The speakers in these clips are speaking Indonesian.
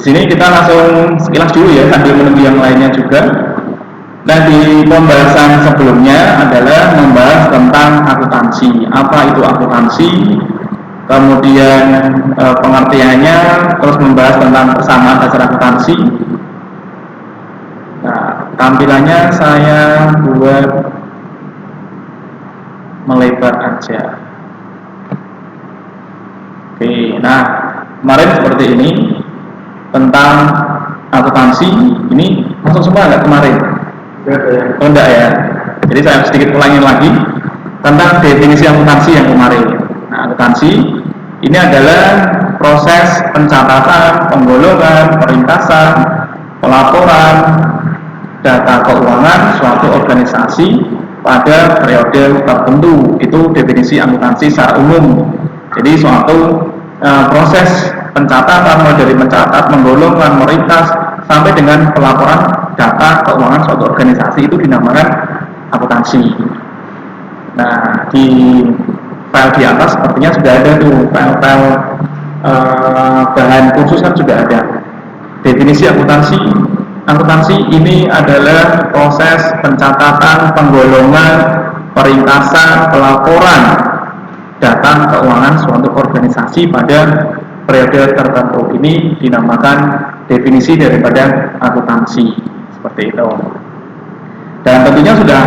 sini kita langsung sekilas dulu ya sambil menunggu yang lainnya juga. Nah, di pembahasan sebelumnya adalah membahas tentang akuntansi. Apa itu akuntansi? Kemudian pengertiannya, terus membahas tentang persamaan dasar akuntansi. Nah, tampilannya saya buat melebar aja. Oke, nah kemarin seperti ini tentang akuntansi. Ini langsung semua nggak kemarin? Oh enggak ya. Jadi saya sedikit ulangin lagi tentang definisi akuntansi yang kemarin. Nah, akuntansi ini adalah proses pencatatan, penggolongan, peringkasan, pelaporan data keuangan suatu organisasi pada periode tertentu. Itu definisi akuntansi secara umum. Jadi suatu proses pencatatan, mulai dari mencatat, menggolongkan, meringkas sampai dengan pelaporan data keuangan suatu organisasi itu dinamakan akuntansi. Nah, di file di atas sepertinya sudah ada tuh file-file bahan khusus kan sudah ada. Definisi akuntansi. Akuntansi ini adalah proses pencatatan, penggolongan, peringkasan, pelaporan data keuangan suatu organisasi pada periode tertentu. Ini dinamakan definisi daripada akuntansi, seperti itu. Dan tentunya sudah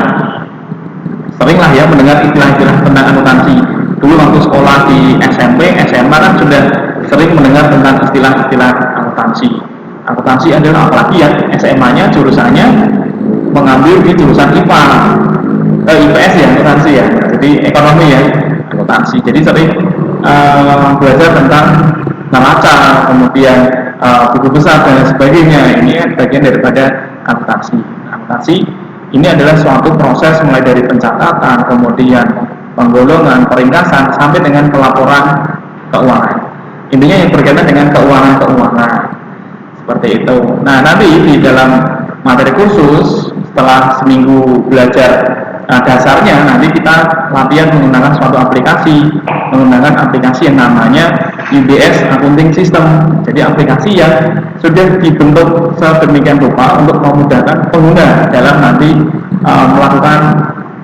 seringlah ya mendengar istilah-istilah tentang akuntansi. Dulu waktu sekolah di SMP, SMA kan sudah sering mendengar tentang istilah-istilah akuntansi. Akuntansi adalah apalagi ya SMA-nya jurusannya mengambil di jurusan IPA, IPS ya akuntansi ya. Jadi ekonomi ya akuntansi. Jadi sering belajar tentang neraca, kemudian buku besar dan sebagainya. Ini bagian daripada akuntansi. Akuntansi ini adalah suatu proses mulai dari pencatatan, kemudian penggolongan, peringkasan sampai dengan pelaporan keuangan. Intinya yang berkaitan dengan keuangan-keuangan seperti itu. Nah, nanti di dalam materi khusus setelah seminggu belajar dasarnya, nanti kita latihan menggunakan suatu aplikasi, menggunakan aplikasi yang namanya UBS Accounting System. Jadi aplikasi yang sudah dibentuk sedemikian rupa untuk memudahkan pengguna dalam nanti melakukan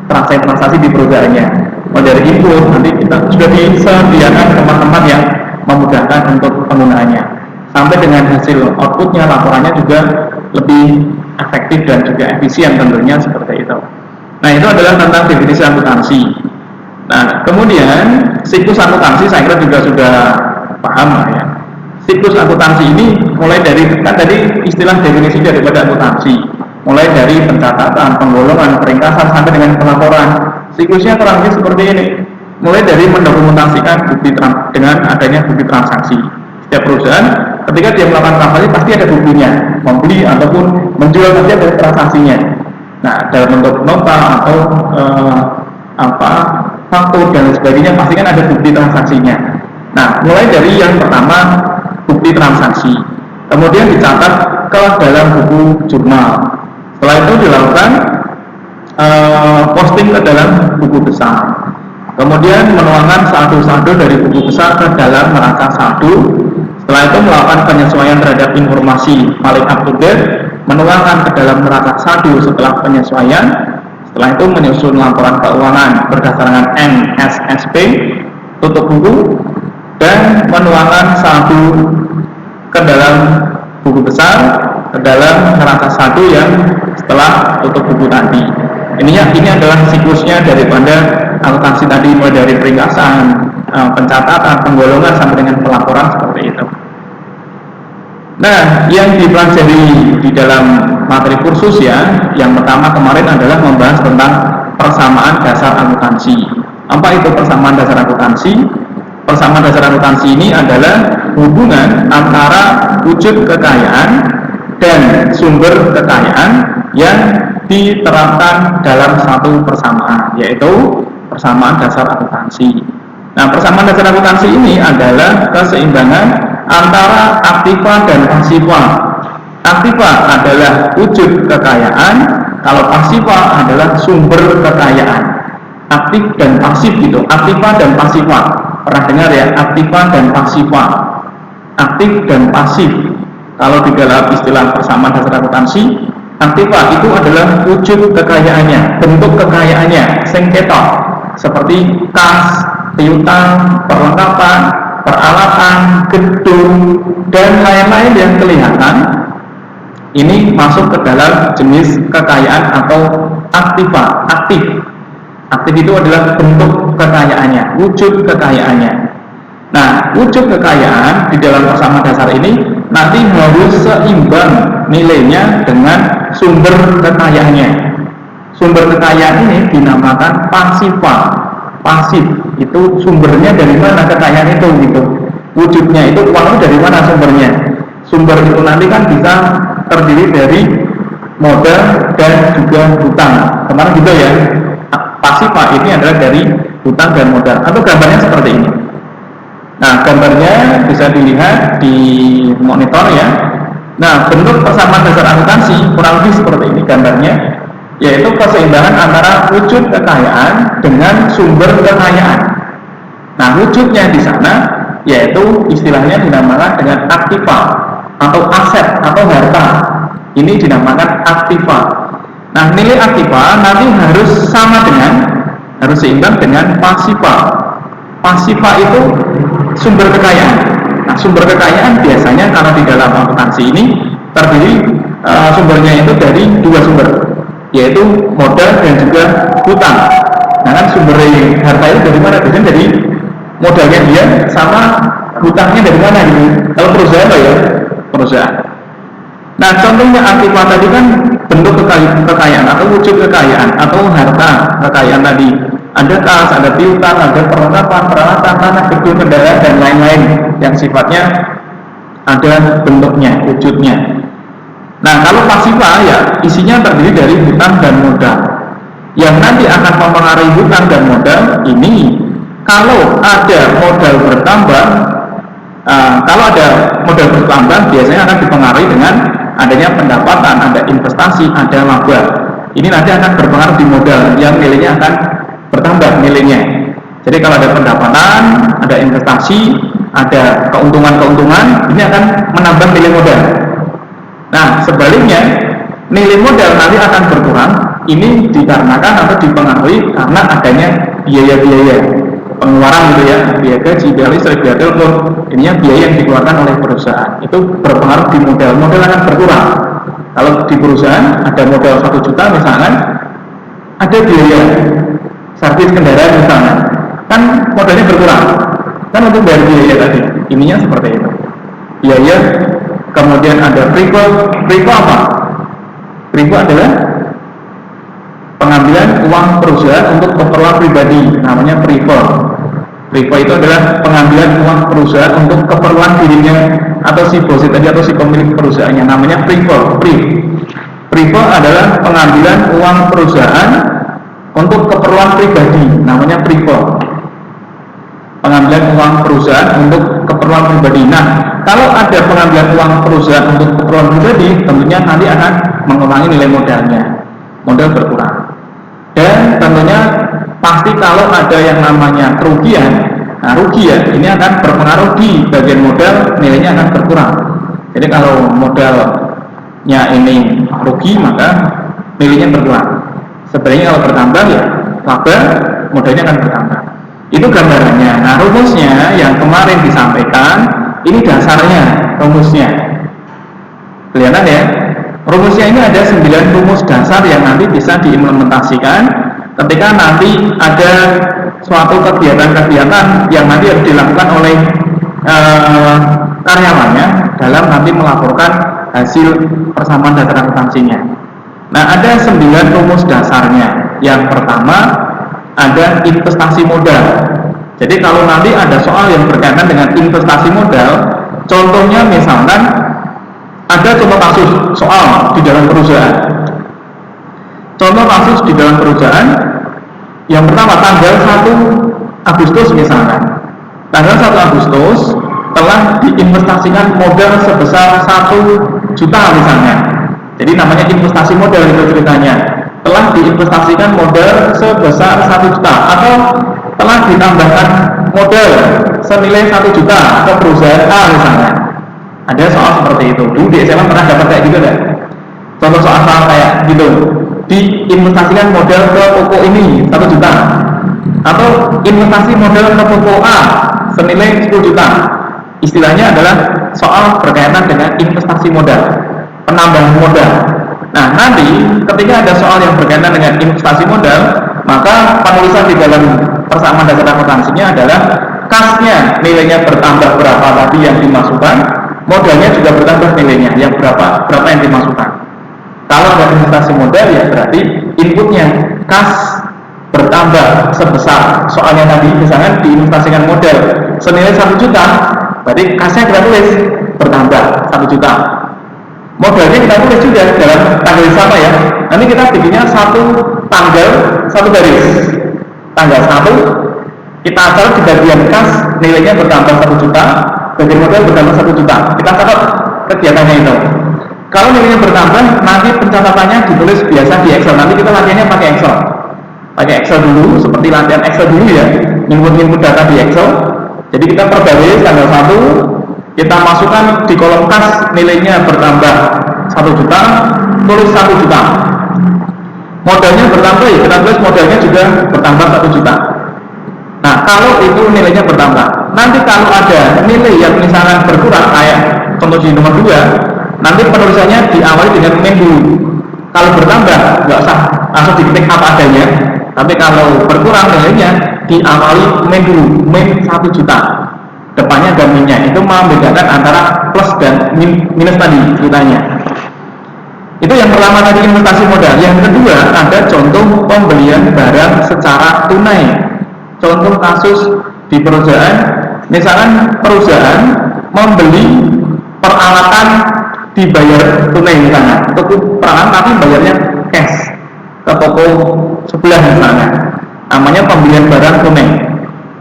transaksi di perusahaannya. Mulai dari input, nanti kita sudah disediakan teman-teman yang memudahkan untuk penggunaannya. Sampai dengan hasil outputnya, laporannya juga lebih efektif dan juga efisien tentunya seperti itu. Nah, itu adalah tentang definisi akuntansi. Nah, kemudian siklus akuntansi saya kira juga sudah paham lah ya. Siklus akuntansi ini mulai dari, kan tadi istilah definisi daripada akuntansi, mulai dari pencatatan, penggolongan, peringkasan sampai dengan pelaporan. Siklusnya kurang lebih seperti ini. Mulai dari mendokumentasikan bukti dengan adanya bukti transaksi. Setiap perusahaan ketika dia melakukan transaksi pasti ada buktinya, membeli ataupun menjual saja dari transaksinya. Nah, dalam bentuk nota atau faktur dan sebagainya pasti kan ada bukti transaksinya. Nah, mulai dari yang pertama bukti transaksi, kemudian dicatat ke dalam buku jurnal. Setelah itu dilakukan posting ke dalam buku besar. Kemudian menuangkan saldo-saldo dari buku besar ke dalam neraca saldo. Setelah itu melakukan penyesuaian terhadap informasi paling up to date, menuangkan ke dalam neraca saldo setelah penyesuaian. Setelah itu menyusun laporan keuangan berdasarkan NSSP, tutup buku, dan menuangkan saldo ke dalam buku besar, ke dalam neraca saldo yang setelah tutup buku tadi. Ini adalah siklusnya daripada akuntansi tadi, mulai dari peringkasan, pencatatan, penggolongan sampai dengan pelaporan seperti itu. Nah, yang dipelajari di dalam materi kursus ya, yang pertama kemarin adalah membahas tentang persamaan dasar akuntansi. Apa itu persamaan dasar akuntansi? Persamaan dasar akuntansi ini adalah hubungan antara wujud kekayaan dan sumber kekayaan yang diterapkan dalam satu persamaan, yaitu persamaan dasar akuntansi. Nah, persamaan dasar akuntansi ini adalah keseimbangan antara aktiva dan pasiva. Aktiva adalah wujud kekayaan, kalau pasiva adalah sumber kekayaan. Aktif dan pasif gitu, aktiva dan pasiva. Pernah dengar ya, aktiva dan pasiva. Aktif dan pasif. Kalau di dalam istilah persamaan dasar akuntansi, aktiva itu adalah wujud kekayaannya, bentuk kekayaannya, sengketa, seperti kas, piutang, perlengkapan, peralatan, gedung, dan lain-lain yang kelihatan. Ini masuk ke dalam jenis kekayaan atau aktiva, aktif. Aktif itu adalah bentuk kekayaannya, wujud kekayaannya. Nah, wujud kekayaan di dalam persamaan dasar ini nanti harus seimbang nilainya dengan sumber kekayaannya. Sumber kekayaan ini dinamakan pasifa. Pasif itu sumbernya dari mana kekayaan itu gitu. Wujudnya itu uang dari mana sumbernya. Sumber itu nanti kan bisa terdiri dari modal dan juga hutang. Kemarin gitu ya. Pasifa ini adalah dari hutang dan modal. Atau gambarnya seperti ini. Nah, gambarnya bisa dilihat di monitor ya. Nah, bentuk persamaan dasar akuntansi kurang lebih seperti ini gambarnya, yaitu keseimbangan antara wujud kekayaan dengan sumber kekayaan. Nah, wujudnya di sana yaitu istilahnya dinamakan dengan aktiva atau aset atau harta. Ini dinamakan aktiva. Nah, nilai aktiva nanti harus harus seimbang dengan pasifa. Pasifa itu sumber kekayaan. Nah, sumber kekayaan biasanya kalau di dalam akuntansi ini terdiri sumbernya itu dari dua sumber, yaitu modal dan juga hutang. Nah, kan sumber harta itu dari mana? Biasanya dari modalnya dia sama hutangnya dari mana gitu. Kalau perusahaan apa ya? Perusahaan. Nah, contohnya aktiva tadi kan bentuk kekayaan atau wujud kekayaan atau harta kekayaan tadi. Ada kas, ada piutang, ada perlengkapan, peralatan, tanah, gedung, kendaraan, dan lain-lain yang sifatnya ada bentuknya, wujudnya. Nah, kalau pasifa ya isinya terdiri dari hutang dan modal. Yang nanti akan mempengaruhi hutang dan modal ini, kalau ada modal bertambah, biasanya akan dipengaruhi dengan adanya pendapatan, ada investasi, ada laba. Ini nanti akan berpengaruh di modal yang nilainya akan bertambah nilainya. Jadi kalau ada pendapatan, ada investasi, ada keuntungan-keuntungan, ini akan menambah nilai modal. Nah, sebaliknya nilai modal nanti akan berkurang. Ini dikarenakan atau dipengaruhi karena adanya biaya-biaya pengeluaran gitu ya, biaya gaji, biaya listrik, biaya telepon. Ininya biaya yang dikeluarkan oleh perusahaan. Itu berpengaruh di modal. Modal akan berkurang. Kalau di perusahaan ada modal 1 juta misalkan, ada biaya servis kendaraan misalnya, kan modalnya berkurang, kan untuk bayar biaya tadi. Ininya seperti itu. Biaya, kemudian ada privo. Privo apa? Privo adalah pengambilan uang perusahaan untuk keperluan pribadi, namanya privo. Privo itu adalah pengambilan uang perusahaan untuk keperluan dirinya atau si bos tadi atau si pemilik perusahaannya, namanya privo. Privo adalah pengambilan uang perusahaan untuk keperluan pribadi, namanya privo. Pengambilan uang perusahaan untuk keperluan pribadi. Nah, kalau ada pengambilan uang perusahaan untuk keperluan pribadi, tentunya nanti akan mengurangi nilai modalnya, modal berkurang. Dan tentunya pasti kalau ada yang namanya kerugian, nah rugi ya, ini akan berpengaruh di bagian modal, nilainya akan berkurang. Jadi kalau modalnya ini rugi, maka nilainya berkurang. Sebenarnya kalau bertambah ya laba, modalnya akan bertambah. Itu gambarannya. Nah, rumusnya yang kemarin disampaikan, ini dasarnya, rumusnya. Kelihatan ya? Rumusnya ini ada 9 rumus dasar yang nanti bisa diimplementasikan ketika nanti ada suatu kegiatan-kegiatan yang nanti harus dilakukan oleh karyawannya dalam nanti melaporkan hasil persamaan dasar akuntansinya. Nah, ada 9 rumus dasarnya. Yang pertama ada investasi modal. Jadi kalau nanti ada soal yang berkaitan dengan investasi modal, contohnya misalkan ada contoh kasus soal di dalam perusahaan. Contoh kasus di dalam perusahaan yang pertama tanggal 1 Agustus misalkan. Tanggal 1 Agustus telah diinvestasikan modal sebesar 1 juta misalnya. Jadi namanya investasi modal itu ceritanya. Telah diinvestasikan modal sebesar 1 juta atau telah ditambahkan modal senilai 1 juta ke perusahaan A misalnya. Nah, Ada soal seperti itu. Dulu di SMA pernah dapat kayak gitu enggak? Contoh soal-soal kayak gitu. Diinvestasikan modal ke toko ini 1 juta, atau investasi modal ke toko A senilai 10 juta. Istilahnya adalah soal berkaitan dengan investasi modal, penambahan modal. Nah, nanti ketika ada soal yang berkaitan dengan investasi modal, maka penulisan di dalam persamaan dasar akuntansinya adalah kasnya nilainya bertambah berapa tadi yang dimasukkan, modalnya juga bertambah nilainya yang berapa yang dimasukkan. Kalau ada investasi modal ya berarti inputnya kas bertambah sebesar, soalnya tadi misalnya diinvestasikan modal senilai 1 juta, berarti kasnya kita tulis bertambah 1 juta. Modalnya kita tulis juga dalam tanggal yang sama ya. Nanti kita bikinnya satu tanggal, satu garis. Tanggal 1 kita atur di bagian kas nilainya bertambah 1 juta, bagian modal bertambah 1 juta. Kita catat kegiatannya itu. Kalau nilainya bertambah, nanti pencatatannya ditulis biasa di Excel. Nanti kita latihannya pakai Excel. Pakai Excel dulu, seperti latihan Excel dulu ya. Input data di Excel. Jadi kita perbarui tanggal 1, kita masukkan di kolom kas nilainya bertambah 1 juta, tulis 1 juta. Modalnya bertambah ya, kita tulis modalnya juga bertambah 1 juta. Nah, kalau itu nilainya bertambah, nanti kalau ada nilai yang misalnya berkurang, kayak contoh di nomor 2, nanti penulisannya diawali dengan min dulu. Kalau bertambah, nggak usah langsung diketik apa adanya. Tapi kalau berkurang nilainya, diawali min dulu, min 1 juta. Depannya ada minnya, itu membedakan antara plus dan minus tadi ceritanya. Itu yang pertama tadi investasi modal. Yang kedua ada contoh pembelian barang secara tunai. Contoh kasus di perusahaan, misalkan perusahaan membeli peralatan dibayar tunai misalnya, toko peralatan tapi bayarnya cash ke toko sebelah misalnya, namanya pembelian barang tunai.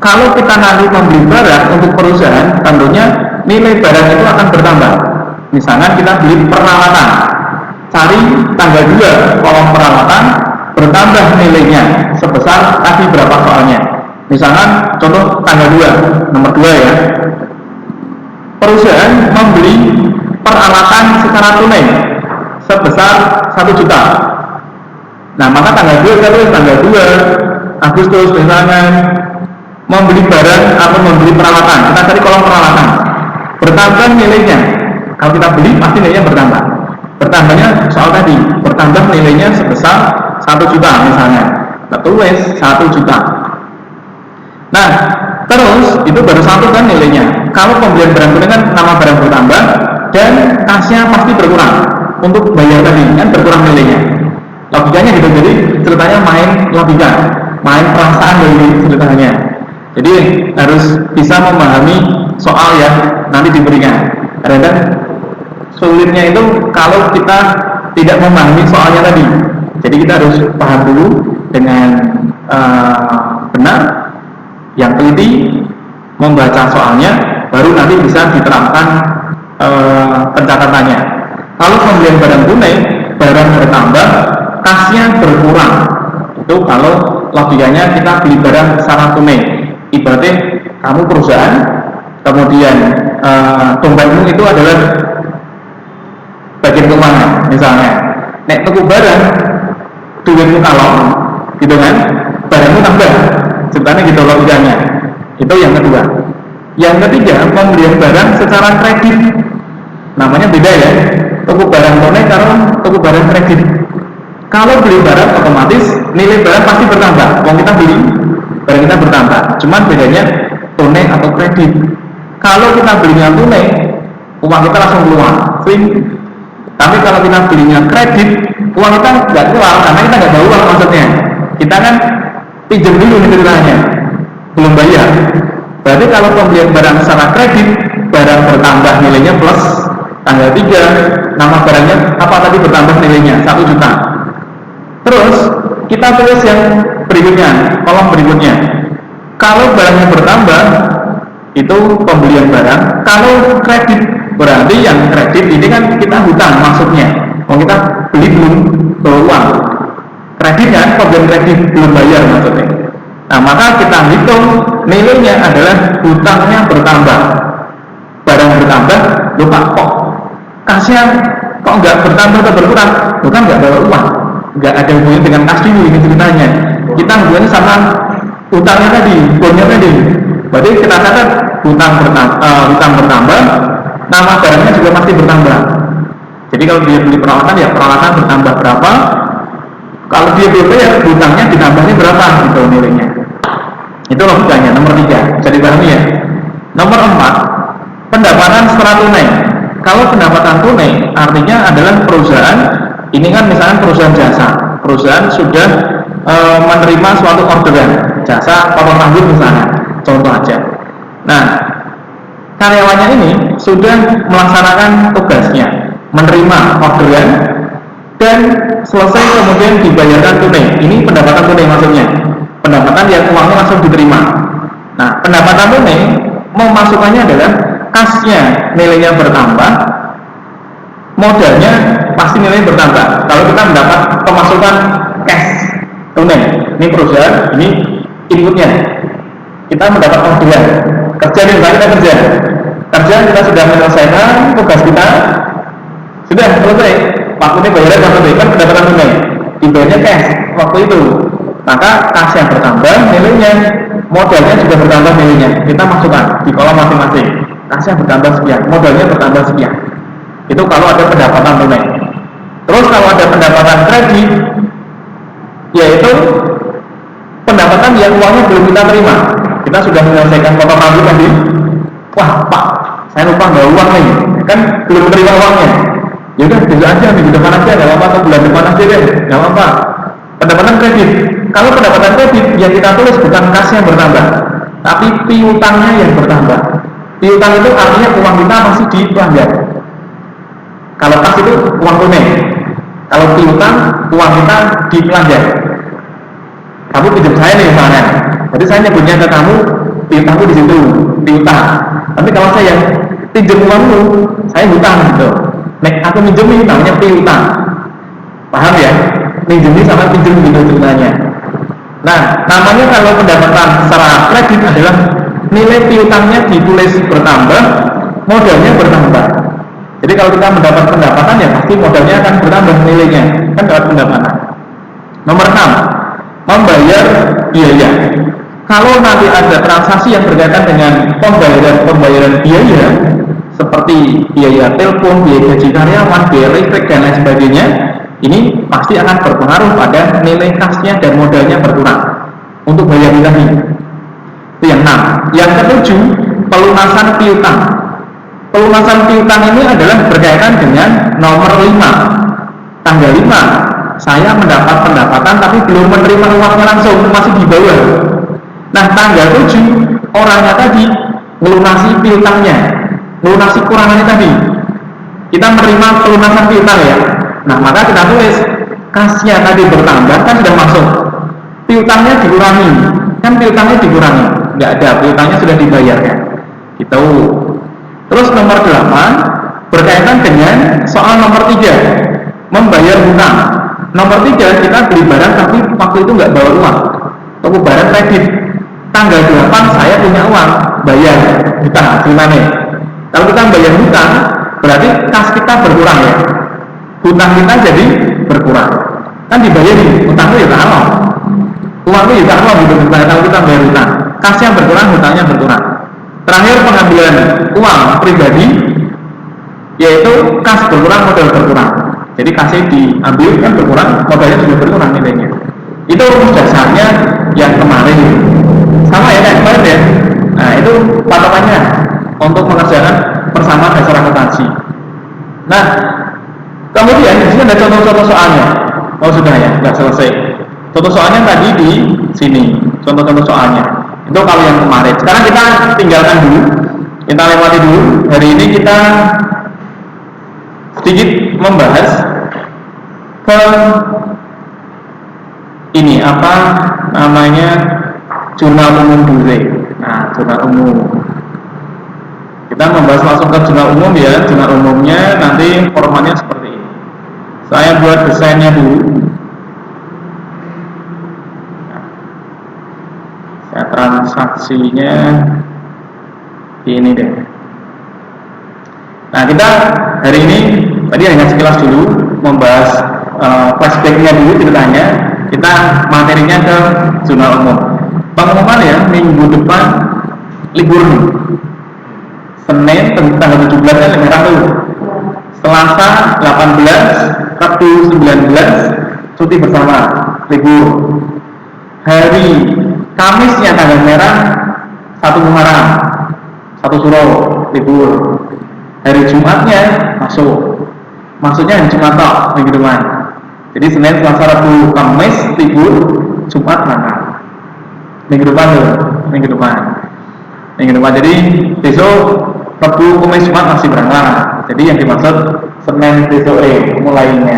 Kalau kita nanti membeli barang untuk perusahaan, tentunya nilai barang itu akan bertambah. Misalnya kita beli peralatan, cari tanggal 2 kolom peralatan, bertambah nilainya sebesar tadi berapa soalnya. Misalkan contoh tanggal 2, nomor 2 ya. Perusahaan membeli peralatan secara tunai sebesar 1 juta. Nah, maka tanggal 2 kita tulis tanggal 2 Agustus misalnya membeli barang atau membeli peralatan. Kita cari kolom peralatan. Bertambah nilainya. Kalau kita beli pasti nilainya bertambah. Bertambahnya soal tadi, bertambah nilainya sebesar 1 juta misalnya. Kita tulis 1 juta. Nah, terus itu baru satu kan nilainya. Kalau pembelian barang tunai kan nama barang bertambah dan kasnya pasti berkurang. Untuk bayar tadi kan berkurang nilainya. Logikanya gitu, jadi ceritanya main logika, main perasaan dari ceritanya. Jadi harus bisa memahami soal yang nanti diberikan. Kadang-kadang sulitnya itu kalau kita tidak memahami soalnya tadi. Jadi kita harus paham dulu dengan benar, yang teliti, membaca soalnya, baru nanti bisa diterapkan pencatatannya. Kalau pembelian barang tunai, barang bertambah, kasnya berkurang. Itu kalau logikanya kita beli barang secara tunai. Ibaratnya kamu perusahaan, kemudian dompetmu itu adalah bagian keuangan misalnya. Nek tuku barang, duitmu kalong, gitu kan, barangmu tambah. Ceritanya gitu logikanya. Itu yang kedua. Yang ketiga, pembelian barang secara kredit. Namanya beda ya. Tuku barang tunai karo tuku barang kredit. Kalau beli barang otomatis nilai barang pasti bertambah. Uang kita beli, barang kita bertambah. Cuman bedanya tunai atau kredit. Kalau kita belinya tunai, uang kita langsung keluar, swing. Tapi kalau kita belinya kredit, uang kita nggak keluar karena kita nggak bawa uang maksudnya. Kita kan pinjam dulu nih ceritanya, belum bayar. Berarti kalau pembelian barang secara kredit, barang bertambah nilainya plus tanggal 3, nama barangnya apa tadi bertambah nilainya 1 juta. Terus kita tulis yang berikutnya, kolom berikutnya. Kalau barangnya bertambah, itu pembelian barang. Kalau kredit, berarti yang kredit ini kan kita hutang maksudnya. Kalau kita beli belum bawa uang. Kredit kan, pembelian kredit belum bayar maksudnya. Nah, maka kita hitung nilainya adalah hutangnya bertambah. Barang bertambah, lupa kok kasnya kok nggak bertambah atau berkurang, bukan nggak bawa uang, nggak ada hubungannya dengan kas dulu ini ceritanya. Kita hubungannya sama utangnya tadi, bonnya tadi. Berarti kita catat hutang bertambah, nama barangnya juga pasti bertambah. Jadi kalau dia beli peralatan ya peralatan bertambah berapa, kalau dia belum bayar hutangnya ditambahnya berapa gitu nilainya. Itu logikanya. Nomor 3 bisa dipahami ya. Nomor 4 pendapatan secara tunai. Kalau pendapatan tunai artinya adalah perusahaan ini kan misalnya perusahaan jasa, perusahaan sudah menerima suatu orderan jasa potong rambut misalnya, contoh aja. Nah, karyawannya ini sudah melaksanakan tugasnya, menerima orderan dan selesai kemudian dibayarkan tunai. Ini pendapatan tunai maksudnya, pendapatan yang uangnya langsung diterima. Nah, pendapatan tunai memasukkannya adalah kasnya nilainya bertambah, modalnya pasti nilainya bertambah. Kalau kita mendapat pemasukan cash tunai, ini perusahaan, ini inputnya, kita mendapat orderan kerja nih, kita kita sudah menyelesaikan tugas kita, sudah selesai, waktunya bayarnya selesai, kan pendapatan tunai, dibayarnya cash waktu itu, maka kas yang bertambah nilainya, modalnya juga bertambah nilainya, kita masukkan di kolom masing-masing, kasnya bertambah sekian, modalnya bertambah sekian. Itu kalau ada pendapatan tunai. Terus kalau ada pendapatan kredit, yaitu pendapatan yang uangnya belum kita terima. Kita sudah menyelesaikan potong rambut tadi. Wah Pak, saya lupa nggak uang nih, kan belum terima uangnya. Ya udah besok aja, minggu depan aja, nggak apa-apa, atau bulan depan aja deh, nggak apa-apa. Pendapatan kredit. Kalau pendapatan kredit yang kita tulis bukan kas yang bertambah, tapi piutangnya yang bertambah. Piutang itu artinya uang kita masih dipelanggar. Kalau kas itu uang tunai. Kalau piutang uang kita dipelanggar. Kamu pinjam saya nih misalnya, jadi saya nyebutnya ke kamu piutangku di situ, piutang. Tapi kalau saya pinjam uangmu, saya hutang gitu. Nek aku minjemin namanya piutang. Paham ya? Minjemin sama pinjam gitu ceritanya. Nah, namanya kalau pendapatan secara kredit adalah nilai piutangnya ditulis bertambah, modalnya bertambah. Jadi kalau kita mendapat pendapatan ya pasti modalnya akan bertambah nilainya, kan dapat pendapatan. Nomor 6, membayar biaya. Kalau nanti ada transaksi yang berkaitan dengan pembayaran biaya seperti biaya telepon, biaya gaji karyawan, biaya listrik dan lain sebagainya, ini pasti akan berpengaruh pada nilai kasnya dan modalnya berkurang untuk bayar lagi. Itu yang 6. Yang ke-7, pelunasan piutang. Pelunasan piutang ini adalah berkaitan dengan nomor 5. Tanggal 5 saya mendapat pendapatan tapi belum menerima uangnya langsung, masih di bawah. Nah, tanggal 7 orangnya tadi melunasi piutangnya, melunasi kurangannya tadi. Kita menerima pelunasan piutang ya. Nah, maka kita tulis kasnya tadi bertambah, kan sudah masuk, piutangnya dikurangi, kan piutangnya dikurangi, nggak ada, piutangnya sudah dibayarkan gitu. Terus nomor 8 berkaitan dengan soal nomor 3, membayar hutang. Nomor 3 kita beli barang tapi waktu itu nggak bawa uang, toko barang kredit, tanggal 8 saya punya uang, bayar hutang gimana? Kalau kita bayar hutang berarti kas kita berkurang ya, hutang kita jadi berkurang, kan dibayarin, hutangnya ya kalau uangnya ya kalau gitu. Kalau kita bayar hutang, kasnya berkurang, hutangnya berkurang. Terakhir pengambilan uang pribadi, yaitu kas berkurang, modal berkurang. Jadi kasnya diambil kan berkurang, modalnya juga berkurang nilainya. Itu rumus dasarnya yang kemarin sama ya kayak kemarin ya. Nah itu patokannya untuk mengerjakan bersama dasar akuntansi. Nah kemudian di sini ada contoh-contoh soalnya. Oh sudah ya, nggak selesai. Contoh soalnya tadi di sini, contoh-contoh soalnya. Itu kalau yang kemarin. Sekarang kita tinggalkan dulu, kita lewati dulu. Hari ini kita sedikit membahas ke ini apa namanya, jurnal umum dulu. Nah, jurnal umum. Kita membahas langsung ke jurnal umum ya. Jurnal umumnya nanti formatnya seperti ini. Saya buat desainnya dulu. Transaksinya ini deh. Nah, kita hari ini tadi hanya sekilas dulu membahas flashbacknya dulu ceritanya. Kita materinya ke jurnal umum. Pengumuman ya, minggu depan libur nih. Senin tanggal 17 kan merah tuh. Selasa 18, Rabu 19 cuti bersama, libur. Hari Kamisnya tanggal merah 1 Muharram, 1 Suro, libur. Hari Jumatnya masuk. Maksudnya hari Jumat tok, minggu depan. Jadi Senin, Selasa, Rabu, Kamis libur, Jumat makan. Minggu depan loh, minggu depan. Jadi besok Rabu, Kamis, Jumat masih berangkat. Jadi yang dimaksud Senin besok mulainya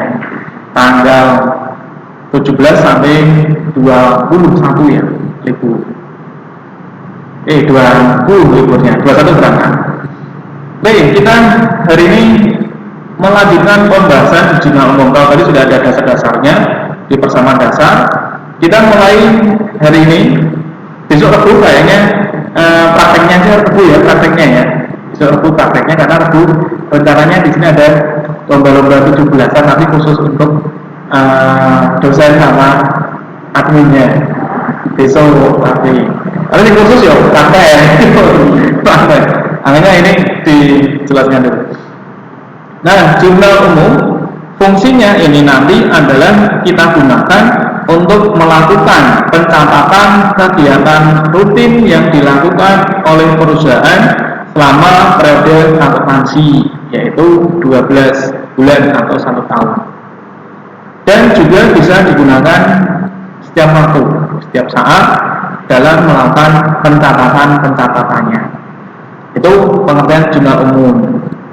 tanggal 17 sampai 21 ya libur. 20 liburnya, 21 berangkat. Baik, kita hari ini melanjutkan pembahasan jurnal umum. Kalau tadi sudah ada dasar-dasarnya di persamaan dasar, kita mulai hari ini. Besok Rabu kayaknya prakteknya aja Rabu ya, prakteknya ya. Besok Rabu prakteknya karena Rabu rencananya di sini ada lomba-lomba 17-an nanti khusus untuk dosen sama adminnya. Besok tapi ini khusus ya praktek. Makanya ini dijelaskan dulu. Nah, jurnal umum fungsinya ini nanti adalah kita gunakan untuk melakukan pencatatan kegiatan rutin yang dilakukan oleh perusahaan selama periode akuntansi, yaitu 12 bulan atau 1 tahun. Dan juga bisa digunakan setiap waktu, setiap saat dalam melakukan pencatatannya. Itu pengertian jurnal umum.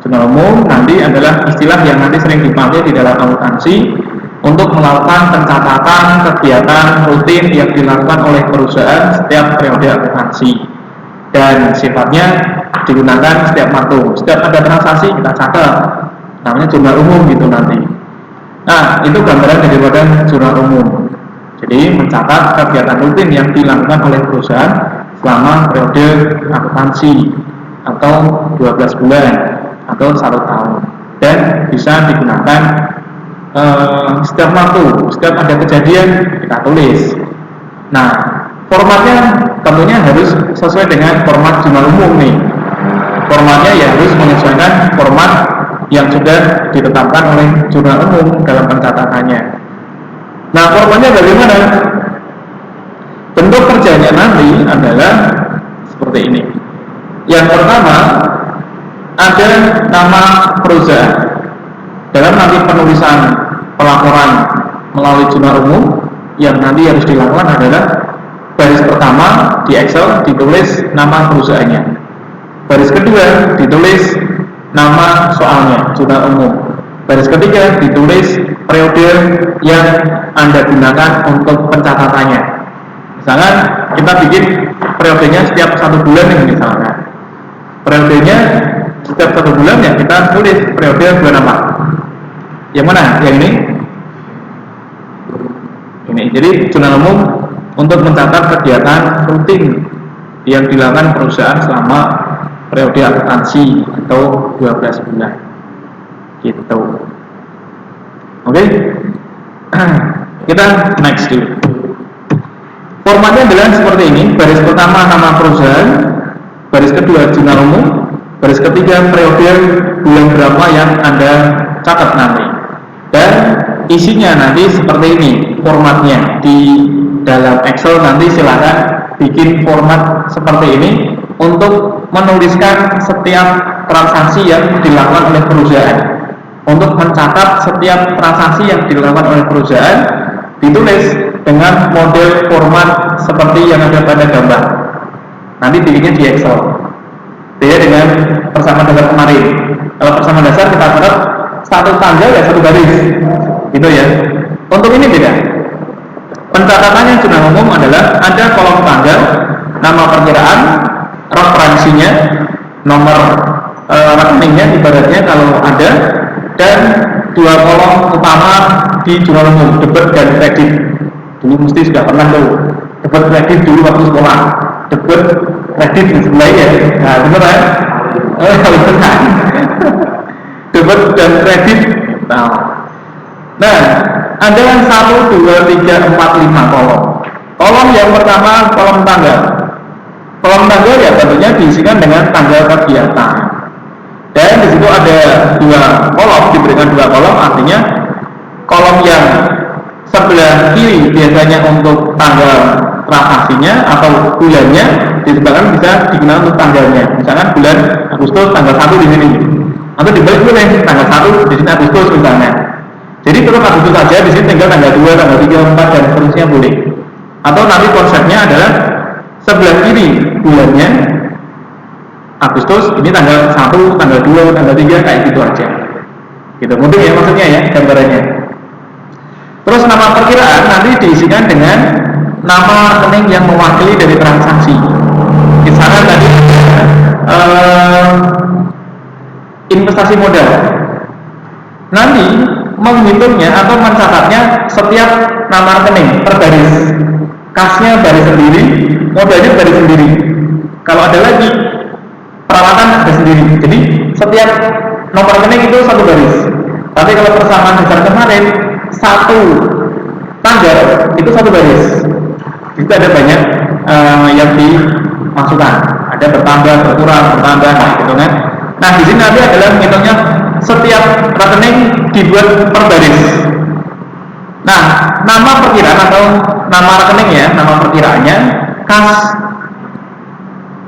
Jurnal umum nanti adalah istilah yang nanti sering dipakai di dalam akuntansi untuk melakukan pencatatan kegiatan rutin yang dilakukan oleh perusahaan setiap periode akuntansi, dan sifatnya digunakan setiap waktu. Setiap ada transaksi kita catat, namanya jurnal umum gitu nanti. Nah, itu gambaran daripada jurnal umum. Jadi mencatat kegiatan rutin yang dilakukan oleh perusahaan selama periode akuntansi atau 12 bulan atau 1 tahun, dan bisa digunakan setiap waktu, setiap ada kejadian kita tulis. Nah, formatnya tentunya harus sesuai dengan format jurnal umum nih. Formatnya ya harus menyesuaikan format yang sudah ditetapkan oleh jurnal umum dalam pencatatannya. Nah, formatnya bagaimana? Bentuk kerjanya nanti adalah seperti ini. Yang pertama, ada nama perusahaan. Dalam nanti penulisan pelaporan melalui jurnal umum, yang nanti harus dilakukan adalah baris pertama di Excel ditulis nama perusahaannya. Baris kedua ditulis nama soalnya, jurnal umum. Baris ketiga ditulis periode yang Anda gunakan untuk pencatatannya. Misalkan kita bikin periodenya setiap 1 bulan nih misalkan. Periodenya setiap 1 bulan ya kita tulis periode bulan apa? Yang mana? Yang ini? Ini. Jadi jurnal umum untuk mencatat kegiatan rutin yang dilakukan perusahaan selama periode akuntansi atau 12 bulan. Gitu. Oke? Kita next dulu. Formatnya adalah seperti ini. Baris pertama nama perusahaan, baris kedua jurnal umum, baris ketiga periode bulan berapa yang Anda catat nanti. Dan isinya nanti seperti ini formatnya. Di dalam Excel nanti silakan bikin format seperti ini untuk menuliskan setiap transaksi yang dilakukan oleh perusahaan. Untuk mencatat setiap transaksi yang dilakukan oleh perusahaan ditulis dengan model format seperti yang ada pada gambar. Nanti bikinnya di Excel. Beda dengan persamaan dasar kemarin. Kalau persamaan dasar kita catat 1 tanggal ya 1 baris, gitu ya. Untuk ini beda. Pencatatannya jurnal umum adalah ada kolom tanggal, nama perkiraan, referensinya, nomor rekeningnya ibaratnya kalau ada, dan 2 kolom utama di jurnal umum, debit dan kredit. Dulu mesti sudah pernah tuh debit kredit dulu waktu sekolah, debit kredit di sebelah ya. Nah, bener kan? Kalau benar. debit dan kredit. Nah, ada 1, 2, 3, 4, 5 kolom. Kolom yang pertama kolom tanggal. Kolom tanggal ya tentunya diisikan dengan tanggal kegiatan. Dan di situ ada 2 kolom, diberikan 2 kolom, artinya kolom yang sebelah kiri biasanya untuk tanggal transaksinya atau bulannya, di sebelah bisa digunakan untuk tanggalnya. Misalkan bulan Agustus tanggal 1 di sini, atau dibalik boleh tanggal 1 di sini Agustus misalnya. Jadi tetap Agustus saja, di sini tinggal tanggal 2, tanggal 3, 4 dan seterusnya boleh. Atau nanti konsepnya adalah sebelah kiri bulannya Agustus, ini tanggal 1, tanggal 2, tanggal 3 kayak gitu aja. Gitu, mudah ya maksudnya ya gambarannya. Terus nama perkiraan nanti diisikan dengan nama rekening yang mewakili dari transaksi. Misalnya tadi investasi modal. Nanti menghitungnya atau mencatatnya setiap nama rekening per baris. Kasnya baris sendiri, modalnya baris sendiri. Kalau ada lagi peralatan ada sendiri. Jadi setiap nomor rekening itu satu baris. Tapi kalau persamaan dasar kemarin satu tanggal itu satu baris. Itu ada banyak yang dimasukkan. Ada bertambah, berkurang, bertambah, nah gitu kan. Nah di sini nanti adalah menghitungnya setiap rekening dibuat per baris. Nah nama perkiraan atau nama rekening ya, nama perkiraannya kas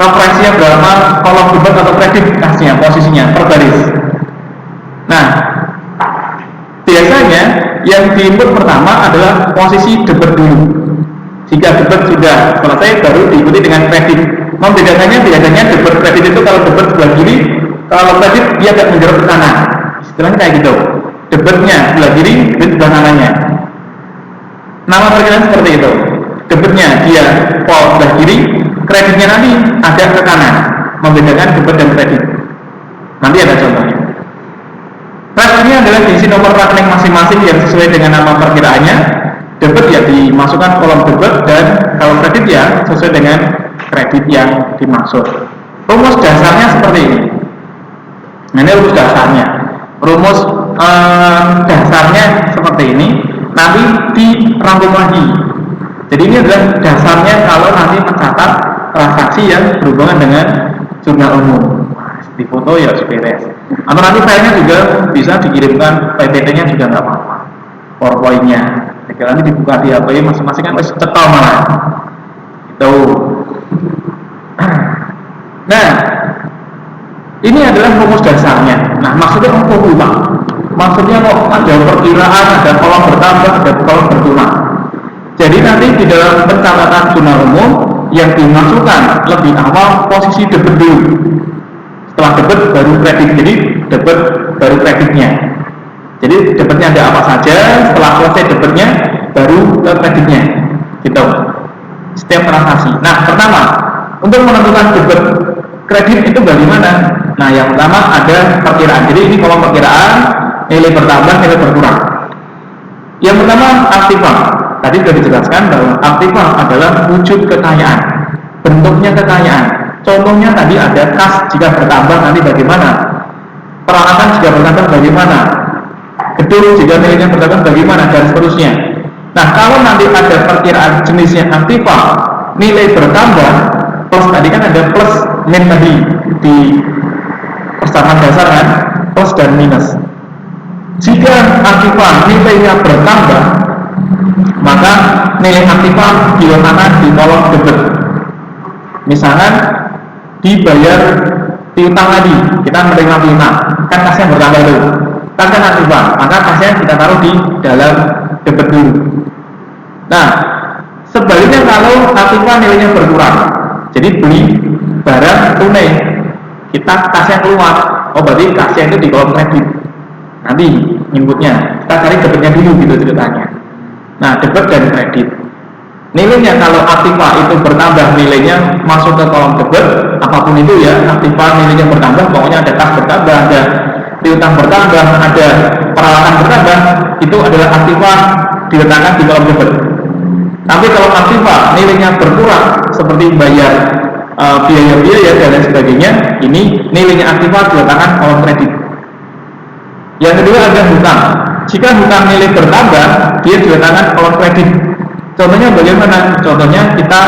referensinya berapa, kolom debit atau kredit kasnya, posisinya per baris. Nah biasanya yang diinput pertama adalah posisi debit dulu. Jika debit sudah selesai baru diikuti dengan kredit. Membedakannya biasanya debit kredit itu kalau debit sebelah kiri, kalau kredit dia agak menjorok ke kanan. Istilahnya kayak gitu. Debitnya sebelah kiri, kredit sebelah kanannya. Nama perkiraan seperti itu. Debitnya dia pol sebelah kiri, kreditnya nanti agak ke kanan. Membedakan debit dan kredit. Nanti ada contohnya. Nah ini adalah diisi nomor rekening masing-masing yang sesuai dengan nama perkiraannya. Debit ya dimasukkan kolom debit dan kalau kredit ya sesuai dengan kredit yang dimaksud. Rumus dasarnya seperti ini. Nah ini rumus dasarnya. Rumus dasarnya seperti ini. Nanti dirangkum lagi. Jadi ini adalah dasarnya kalau nanti mencatat transaksi yang berhubungan dengan jurnal umum. Di foto ya beres. Atau nanti filenya juga bisa dikirimkan, PPT-nya juga nggak apa-apa. PowerPoint-nya. Jika nanti dibuka di HP masing-masing kan masih cetol malah. Itu. Nah, ini adalah rumus dasarnya. Nah, maksudnya apa Pak? Maksudnya kok ada perkiraan, ada kolom bertambah, ada kolom berkurang. Jadi nanti di dalam pencatatan jurnal umum yang dimasukkan lebih awal posisi debit dulu. Setelah debit baru kredit, jadi debit baru kreditnya. Jadi debitnya ada apa saja, setelah selesai debitnya baru ke kreditnya, gitu. Setiap transaksi. Nah pertama untuk menentukan debit kredit itu bagaimana? Nah yang pertama ada perkiraan. Jadi ini kolom perkiraan, nilai bertambah, nilai berkurang. Yang pertama aktiva. Tadi sudah dijelaskan bahwa aktiva adalah wujud kekayaan, bentuknya kekayaan. Contohnya tadi ada kas jika bertambah nanti bagaimana, peralatan jika bertambah bagaimana, gedung jika nilainya bertambah bagaimana, dan seterusnya. Nah kalau nanti ada perkiraan jenisnya aktiva, nilai bertambah, plus tadi kan ada plus min tadi di persamaan dasar kan, plus dan minus. Jika aktiva nilainya bertambah, maka nilai aktiva diletakkan di kolom debit. Misalkan dibayar piutang lagi, kita menerima piutang, kan kasnya bertambah dulu, kan aktiva, maka kasnya kita taruh di dalam debit dulu. Nah, sebaliknya kalau aktiva nilainya berkurang, jadi beli barang tunai, kita kasnya keluar, oh berarti kasnya itu di kolom kredit. Nanti inputnya, kita cari debitnya dulu gitu ceritanya. Nah, debit dan kredit. Nilainya kalau aktiva itu bertambah, nilainya masuk ke kolom debit, apapun itu ya, aktiva nilainya bertambah, pokoknya ada kas bertambah, ada piutang bertambah, ada peralatan bertambah, itu adalah aktiva diletakkan di kolom debit. Tapi kalau aktiva nilainya berkurang, seperti bayar biaya-biaya dan lain sebagainya, ini nilainya aktiva diletakkan kolom kredit. Yang kedua ada hutang. Jika hutang nilai bertambah, dia diletakkan kolom kredit. Contohnya bagaimana? Contohnya kita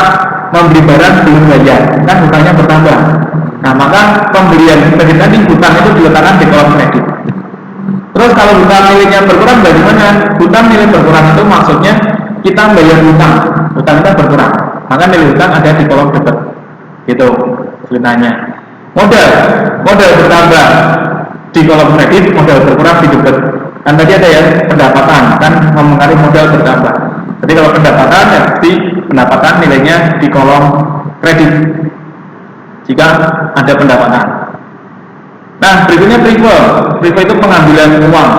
membeli barang belum bayar, kan hutangnya bertambah. Nah, maka pembelian kredit tadi hutang itu diletakkan di kolom kredit. Terus kalau hutang nilainya berkurang bagaimana? Hutang nilai berkurang itu maksudnya kita bayar hutang kita berkurang, maka nilai hutang ada di kolom debit. Gitu ceritanya. Modal bertambah di kolom kredit, modal berkurang di debit. Kan tadi ada ya pendapatan, kan mempengaruhi modal bertambah. Jadi kalau pendapatan ya di pendapatan nilainya di kolom kredit jika ada pendapatan. Nah, berikutnya prive. Prive itu pengambilan uang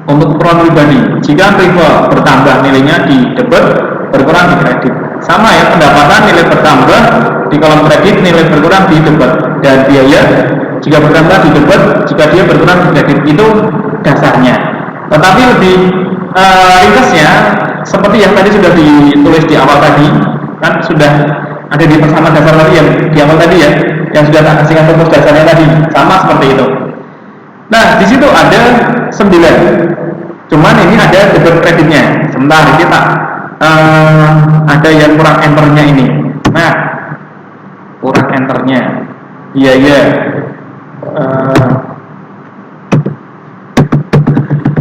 untuk keperluan pribadi. Jika prive bertambah nilainya di debit, berkurang di kredit. Sama ya, pendapatan nilai bertambah di kolom kredit, nilai berkurang di debit. Dan biaya jika bertambah di debit, jika dia berkurang di kredit. Itu dasarnya. Tetapi lebih ringkasnya seperti yang tadi sudah ditulis di awal tadi, kan sudah ada di persamaan dasar tadi yang di awal tadi ya, yang sudah tak kasihkan rumus dasarnya tadi, sama seperti itu. Nah, di situ ada 9. Cuman ini ada debit kreditnya. Sebentar, kita ada yang kurang enternya ini. Nah, kurang enternya. Biaya.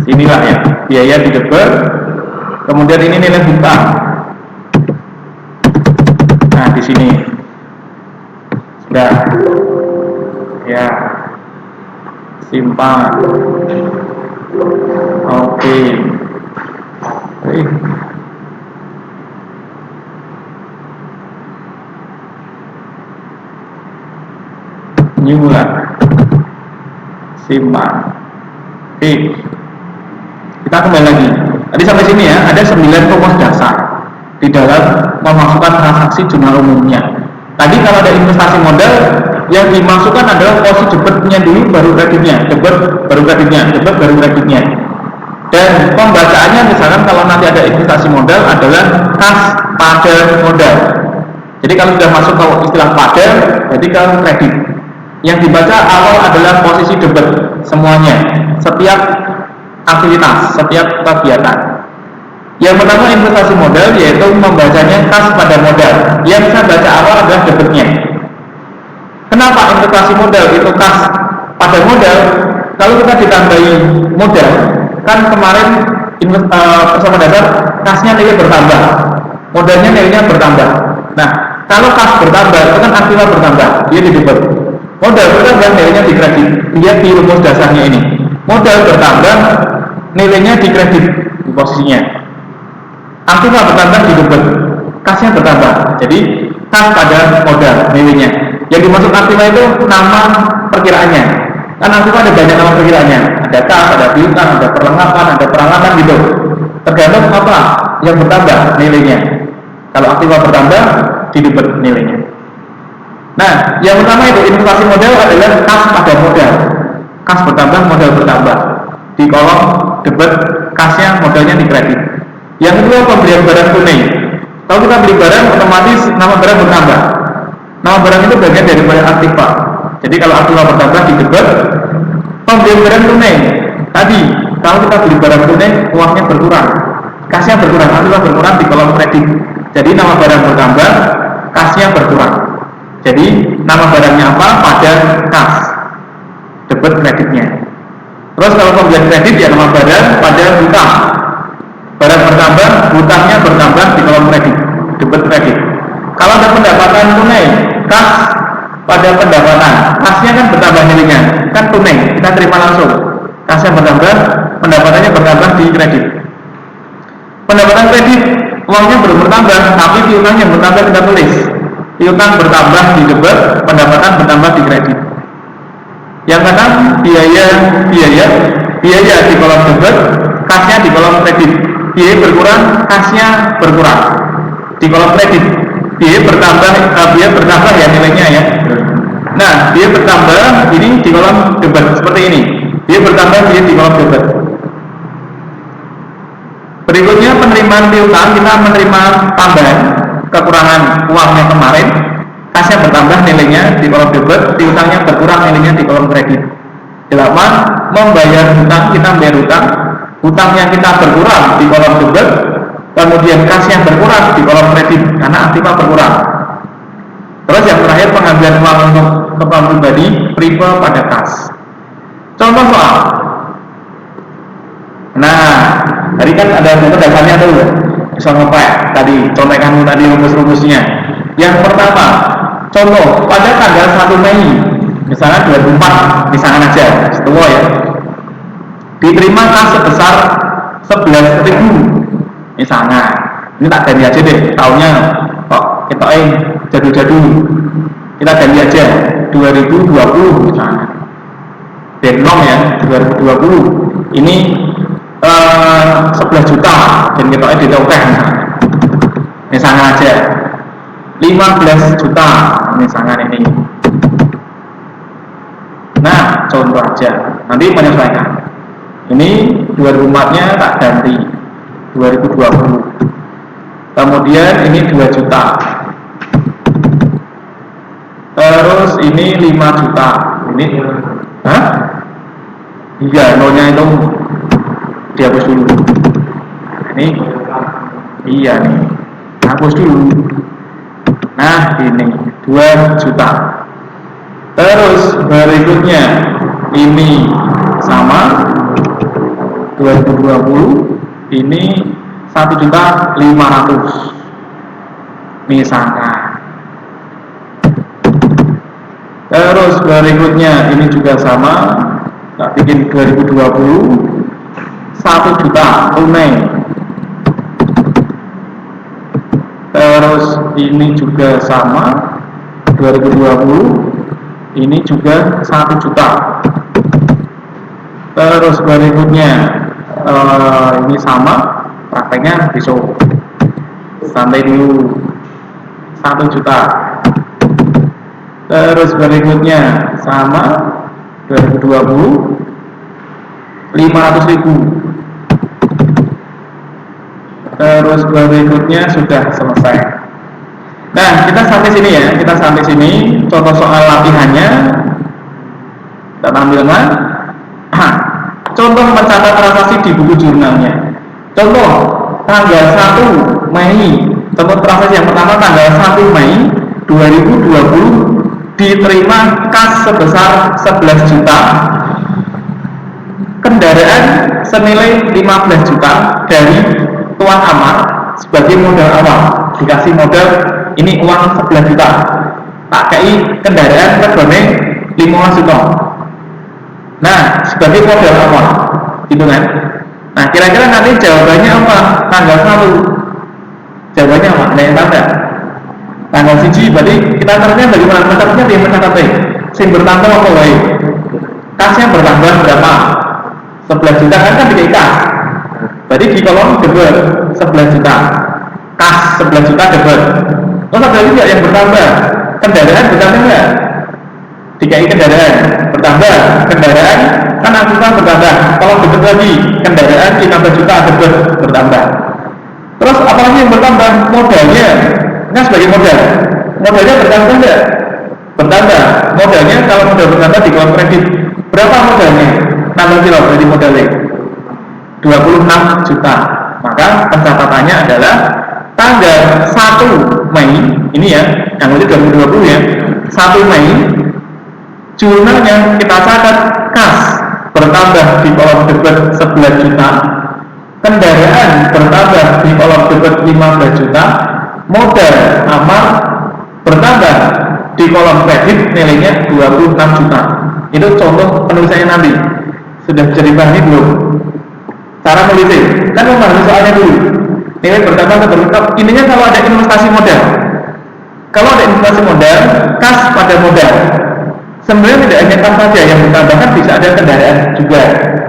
Inilah ya, biaya di debit. Kemudian ini nilai hutang. Nah, di sini sudah ya simpan. Oke. New lah, simpan. Oke. Kita kembali lagi. Tadi sampai sini ya, ada 9 rumus dasar di dalam memasukkan transaksi jurnal umumnya. Tadi kalau ada investasi modal, yang dimasukkan adalah posisi debitnya dulu, baru kreditnya, debit baru kreditnya, debit baru kreditnya. Dan pembacaannya misalkan kalau nanti ada investasi modal adalah kas pada modal. Jadi kalau sudah masuk ke istilah pada, berarti kalau kredit. Yang dibaca awal adalah posisi debit semuanya, setiap aktivitas, setiap kegiatan. Yang pertama investasi modal, yaitu membacanya kas pada modal. Yang saya baca awal adalah debitnya. Kenapa investasi modal itu kas pada modal? Kalau kita ditambahi modal, kan kemarin persamaan dasar kasnya nilai bertambah, modalnya nilainya bertambah. Nah, kalau kas bertambah itu kan aktiva bertambah, dia di debit. Modal bertambah nilainya di kredit. Lihat di rumus dasarnya ini. Modal bertambah nilainya di kredit di posisinya. Aktiva bertambah di debit, kasnya bertambah. Jadi kas pada modal nilainya. Yang dimaksud aktiva itu nama perkiraannya. Kan aktiva ada banyak nama perkiraannya. Ada kas, ada piutang, ada perlengkapan, ada peralatan gitu. Tergantung apa yang bertambah nilainya. Kalau aktiva bertambah di debit nilainya. Nah, yang pertama itu investasi modal adalah kas pada modal. Kas bertambah, modal bertambah. Di kolom debit, kasnya modalnya di kredit. Yang kedua pembelian barang tunai. Kalau kita beli barang, otomatis nama barang bertambah. Nama barang itu bagian dari aktiva. Jadi kalau aktiva bertambah di debit, pembelian barang tunai. Tadi kalau kita beli barang tunai, uangnya berkurang, kasnya berkurang, aktiva berkurang di kolom kredit. Jadi nama barang bertambah, kasnya berkurang. Jadi nama barangnya apa? Pada kas, debit kreditnya. Terus kalau pembelian kredit ya nama barang pada hutang. Barang bertambah, hutangnya bertambah di kolom kredit, debit kredit. Kalau ada pendapatan tunai, kas pada pendapatan, kasnya kan bertambah nilainya, kan tunai, kita terima langsung. Kasnya bertambah, pendapatannya bertambah di kredit. Pendapatan kredit, uangnya belum bertambah, tapi piutangnya bertambah kita tulis. Piutang bertambah di debit, pendapatan bertambah di kredit. Yang keenam biaya di kolom debit, kasnya di kolom kredit. Biaya berkurang, kasnya berkurang di kolom kredit. Biaya bertambah ya nilainya ya. Nah, biaya bertambah ini di kolom debit seperti ini. Biaya bertambah dia di kolom debit. Berikutnya penerimaan piutang, kita menerima tambahan kekurangan uangnya kemarin, kasnya bertambah nilainya di kolom debit, piutangnya berkurang nilainya di kolom kredit. 8. Membayar hutang, kita bayar hutang yang kita berkurang di kolom debit, kemudian kas yang berkurang di kolom kredit karena aktiva berkurang. Terus yang terakhir pengambilan uang untuk keperluan pribadi, prefer pada kas. Contoh soal. Nah, tadi kan ada dasarnya tuh, bisa ngepek tadi, contekan tadi rumus-rumusnya. Yang pertama, contoh pada tanggal 1 Mei, misalnya 2004, misalnya aja, setua ya, diterima kas sebesar 11.000, misalnya. Ini tak ganti aja deh, tahunnya kok kita jadul-jadul, kita ganti aja 2020 misalnya. Denom ya, 2020 ini 11 juta dan kita ditokeh misalnya aja 15 juta misalnya ini. Nah, contoh aja, nanti menyesuaikan. Ini 2004 nya tak ganti 2020. Kemudian ini 2 juta. Terus ini 5 juta. Ini hah? Iya, nolnya itu dihapus dulu. Ini iya nih, hapus dulu. Nah, ini 2 juta. Terus berikutnya ini sama 2020, ini 1.500.000 misalnya. Terus berikutnya ini juga sama, kita bikin 2020 1 juta tunai. Terus ini juga sama 2020, ini juga 1 juta. Terus berikutnya ini sama, prakteknya besok, santai dulu, 1 juta. Terus berikutnya sama 2020 500.000. Terus berikutnya sudah selesai. Nah, kita sampai sini ya, kita sampai sini. Contoh soal latihannya kita tampilkan. Contoh mencatat transaksi di buku jurnalnya. Contoh tanggal 1 Mei, contoh transaksi yang pertama tanggal 1 Mei 2020 diterima kas sebesar 11 juta, kendaraan senilai 15 juta dari Tuan Amar sebagai modal awal. Dikasih modal ini uang 11 juta, tak kei kendaraan regane 15 juta. Nah, sebagai modal awal gitu kan. Nah, kira-kira nanti jawabannya apa? Tanggal 1 jawabannya apa? Ada yang tahu nggak? Tanggal 1 berarti kita caranya bagaimana? Mencatatnya dia mencatatnya sing bertambah apa wae? Kasnya bertambah berapa? 11 juta kan dikai kas. Berarti di kolom debit 11 juta. Kas 11 juta debit. Terus ada juga yang bertambah. Kendaraan bertambah enggak? Dikai kendaraan bertambah. Kendaraan kan angkutan bertambah. Kalau debit lagi kendaraan 15 juta debit bertambah. Terus apalagi yang bertambah? Modalnya. Nah, sebagai modal. Modalnya bertambah enggak? Bertambah. Modalnya kalau modal bertambah di kolom kredit berapa modalnya? Nambah kilo dari modalnya 26 juta. Maka pencatatannya adalah tanggal 1 Mei ini ya, yang itu 2020 ya, 1 Mei jurnalnya kita catat kas bertambah di kolom debit 11 juta, kendaraan bertambah di kolom debit 15 juta, modal Amar bertambah di kolom kredit nilainya 26 juta. Itu contoh penulisannya nanti. Sudah jadi dipahami belum? Cara nulisnya kan memahami soalnya dulu. Nilai bertambah atau bertambah. Intinya kalau ada investasi modal, kalau ada investasi modal, kas pada modal. Sebenarnya tidak hanya kas saja yang bertambah, kan bisa ada kendaraan juga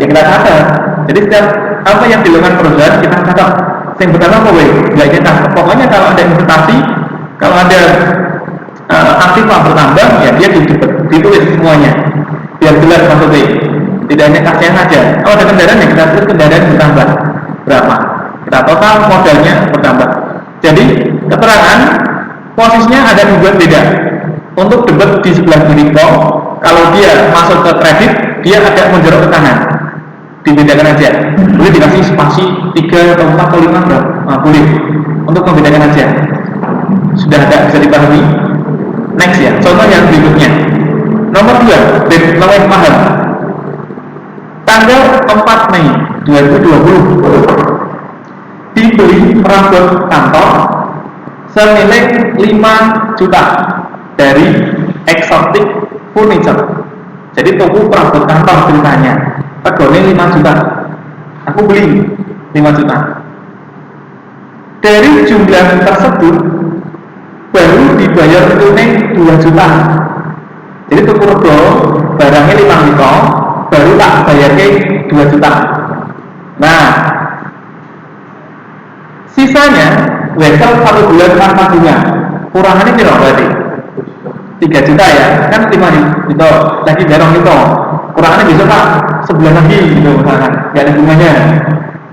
yang kita catat. Jadi setiap apa yang dilakukan perusahaan kita catat. Yang bertambah apa? Nggak hanya kas. Pokoknya kalau ada investasi, kalau ada aktiva bertambah, ya dia ditulis semuanya biar jelas maksudnya. Tidak hanya kasnya saja. Kalau ada kendaraan yang kita tulis kendaraan bertambah berapa? Kita total modalnya bertambah. Jadi keterangan posisinya ada dua beda. Untuk debit di sebelah kiri kalau dia masuk ke kredit dia agak menjorok ke kanan, dibedakan aja. Boleh dikasih spasi 3 atau 4 atau 5 enggak? Nah, boleh untuk membedakan aja. Sudah ada, bisa dipahami? Next ya, contoh yang berikutnya. Nomor 2, lebih paham. Tanggal 4 Mei 2020 dibeli perabot kantor senilai 5 juta dari Exotic Furniture. Jadi toko perabot kantor ceritanya, regane 5 juta. Aku beli 5 juta. Dari jumlah tersebut baru dibayar tunai 2 juta. Jadi toko rego barangnya 5 juta, baru tak bayarnya 2 juta. Nah, sisanya wesel 1 bulan tanpa bunga. Kurangannya berapa berarti? 3 juta ya, kan 5 juta lagi berong itu. Kurangannya bisa tak sebulan lagi gitu misalkan, nggak ada bunganya.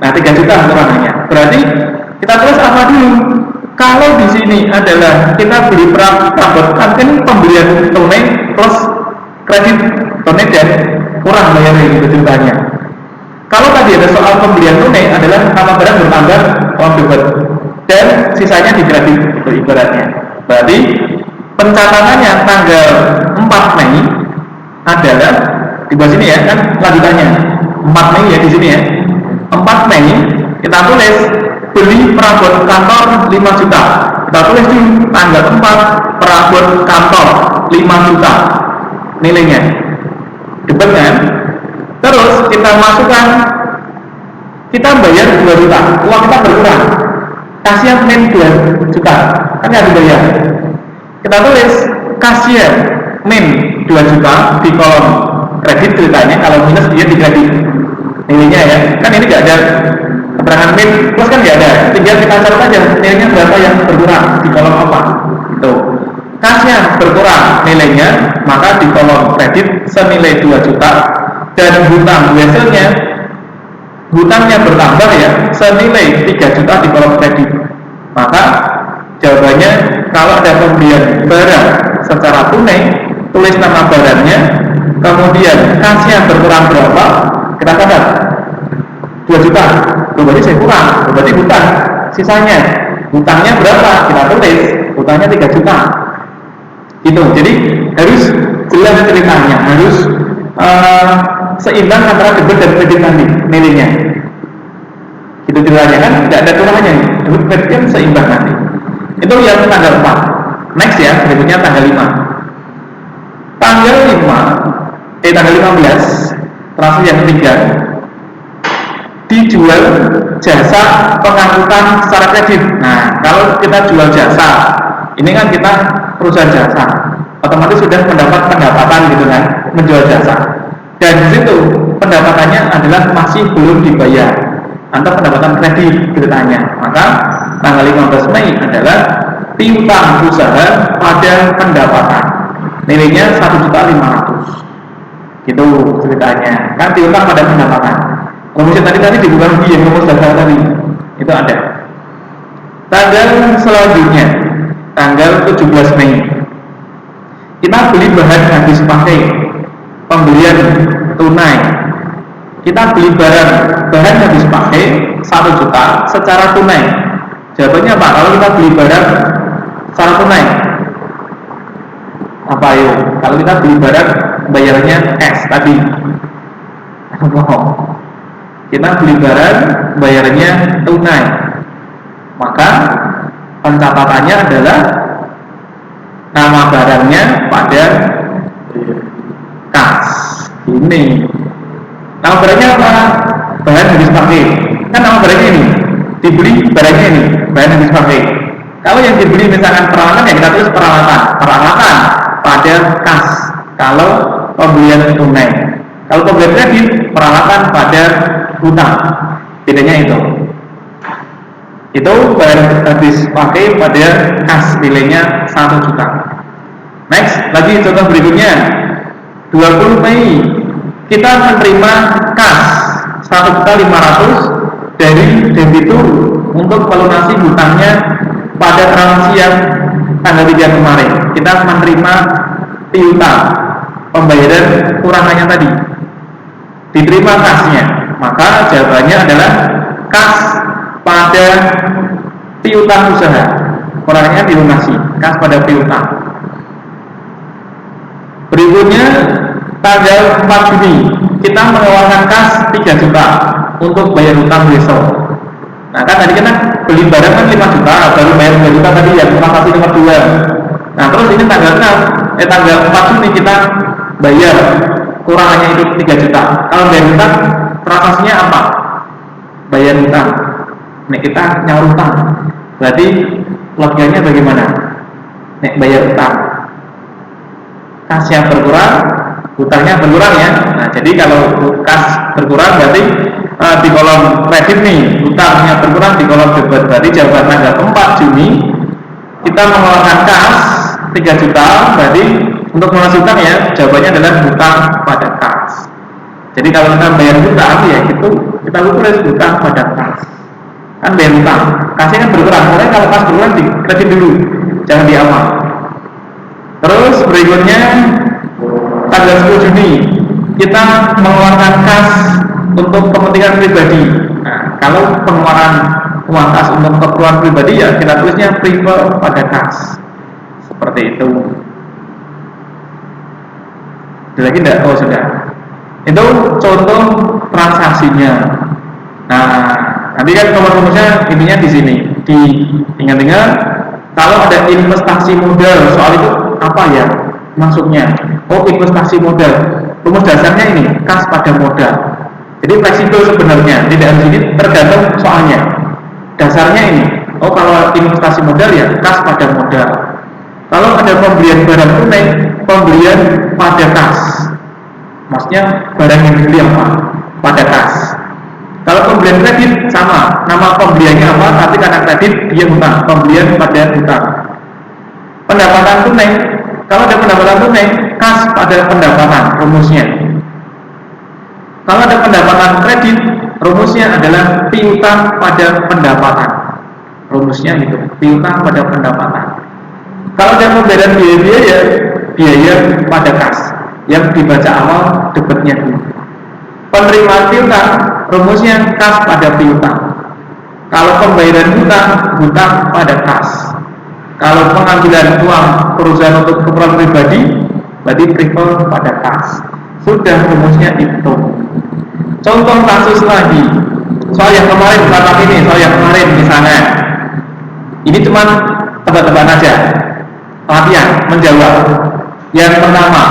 Nah 3 juta kurangannya. Berarti kita tulis apa dulu? Kalau di sini adalah kita beli perabot, kan pembelian tunai plus kredit tunai dan kurang bayarnya gitu ceritanya. Kalau tadi ada soal pembelian tunai adalah nama barang bertambah uang debit dan sisanya di kredit itu ibaratnya. Berarti pencatatannya tanggal 4 Mei adalah di bawah sini ya kan lanjutannya 4 Mei ya di sini ya. 4 Mei kita tulis beli perabot kantor 5 juta. Kita tulis di tanggal 4 perabot kantor 5 juta nilainya. Debit kan? Terus kita masukkan, kita bayar 2 juta, uang kita berkurang, kasihan min 2 juta, kan nggak dibayar. Kita tulis kasihan min 2 juta di kolom kredit ceritanya, kalau minus dia di kredit nilainya ya, kan ini nggak ada keterangan min plus kan nggak ada, tinggal kita catat aja nilainya berapa yang berkurang di kolom apa, itu. Kasihan berkurang nilainya, maka di kolom kredit senilai 2 juta. Dan hutang biasanya hutangnya bertambah ya senilai 3 juta di kolom kredit. Maka jawabannya kalau ada pembelian barang secara tunai, tulis nama barangnya, kemudian kasnya berkurang berapa, kita catat 2 juta. Berarti saya kurang, berarti hutang sisanya hutangnya berapa, kita tulis hutangnya 3 juta. Itu jadi harus jelas ceritanya, harus seimbang antara debit dan kredit nanti nilainya. Itu ceritanya kan tidak ada kurangannya, debit kredit kan seimbang nanti. Itu yang tanggal 4. Next ya, berikutnya tanggal 5. Tanggal 15 transaksi yang ketiga, dijual jasa pengangkutan secara kredit. Nah, kalau kita jual jasa, ini kan kita perusahaan jasa, otomatis sudah mendapat pendapatan gitu kan, menjual jasa. Dan di situ pendapatannya adalah masih belum dibayar, atau pendapatan kredit ceritanya. Maka tanggal 15 Mei adalah piutang usaha pada pendapatan, nilainya 1.500.000. Itu ceritanya. Kan piutang pada pendapatan. Rumusnya tadi dibuka lagi yang rumus dasar tadi. Itu ada. Tanggal selanjutnya, tanggal 17 Mei, kita beli bahan habis pakai, pembelian tunai. Kita beli bahan habis pakai 1 juta secara tunai. Jawabannya apa? Kalau kita beli barang secara tunai, apa yuk? Kalau kita beli barang bayarnya cash tadi, kita beli barang bayarnya tunai, maka pencatatannya adalah nama barangnya pada kas. Ini nama barangnya apa? Bahan habis pakai. Kan nama barangnya ini, dibeli barangnya ini, bahan habis pakai. Kalau yang dibeli misalkan peralatan, ya kita tulis peralatan pada kas. Kalau pembelian tunai, kalau pembelian kredit, peralatan pada hutang. Bedanya itu. Itu bahan habis pakai pada kas, nilainya 1 juta. Next, lagi contoh berikutnya, 20 Mei kita menerima kas 1.500.000 dari debitur untuk melunasi hutangnya pada transaksi yang tanggal 3 kemarin. Kita menerima piutang pembayaran kurangannya tadi diterima kasnya, maka jawabannya adalah kas pada piutang usaha, orangnya dilunasi, kas pada piutang. Berikutnya tanggal 4 Juni kita mengeluarkan kas 3 juta untuk bayar utang besok. Nah kan tadi kita beli barang kan 5 juta, baru bayar 2 juta tadi ya, transaksi nomor 2. Nah terus ini tanggal 4 Juni kita bayar kurangannya itu 3 juta. Kalau bayar utang, transaksinya apa? Bayar utang. Nek kita nyaur utang, berarti logikanya bagaimana? Nek bayar utang, kasnya berkurang, hutangnya berkurang ya. Nah jadi kalau kas berkurang berarti di kolom kredit nih hutangnya berkurang, di kolom debit berarti jawaban tanggal 4 Juni kita mengeluarkan kas 3 juta, berarti untuk melunasi hutang ya jawabannya adalah hutang pada kas. Jadi kalau kita bayar hutang ya itu kita tulis hutang pada kas. Kan bayar hutang, kasnya kan berkurang, makanya kalau kas berkurang di kredit dulu, jangan di awal. Terus berikutnya tanggal 10 Juni kita mengeluarkan kas untuk kepentingan pribadi. Nah, kalau pengeluaran uang kas untuk keperluan pribadi ya kita tulisnya prefer pada kas. Seperti itu. Ada lagi enggak? Oh sudah. Itu contoh transaksinya. Nah, nanti kan rumusnya intinya di sini. Ingat-ingat kalau ada investasi modal, soal itu apa ya maksudnya? Oh investasi modal, rumus dasarnya ini kas pada modal. Jadi fleksibel sebenarnya, tidak harus ini tergantung soalnya. Dasarnya ini, oh kalau investasi modal ya kas pada modal. Kalau ada pembelian barang tunai, pembelian pada kas. Maksudnya barang yang dibeli apa? Pada kas. Kalau pembelian kredit sama, nama pembeliannya apa? Tapi karena kredit dia hutang, pembelian pada hutang. Pendapatan tunai, kalau ada pendapatan tunai, kas pada pendapatan, rumusnya. Kalau ada pendapatan kredit, rumusnya adalah piutang pada pendapatan. Rumusnya gitu, piutang pada pendapatan. Kalau ada pembayaran biaya pada kas, yang dibaca awal debitnya dulu. Penerimaan piutang, rumusnya kas pada piutang. Kalau pembayaran hutang pada kas. Kalau pengambilan uang perusahaan untuk keperluan pribadi, berarti prefer pada kas. Sudah rumusnya itu. Contoh kasus lagi, soal yang kemarin, soal yang kemarin misalnya. Ini cuma tebak-tebakan aja, latihan menjawab. Yang pertama,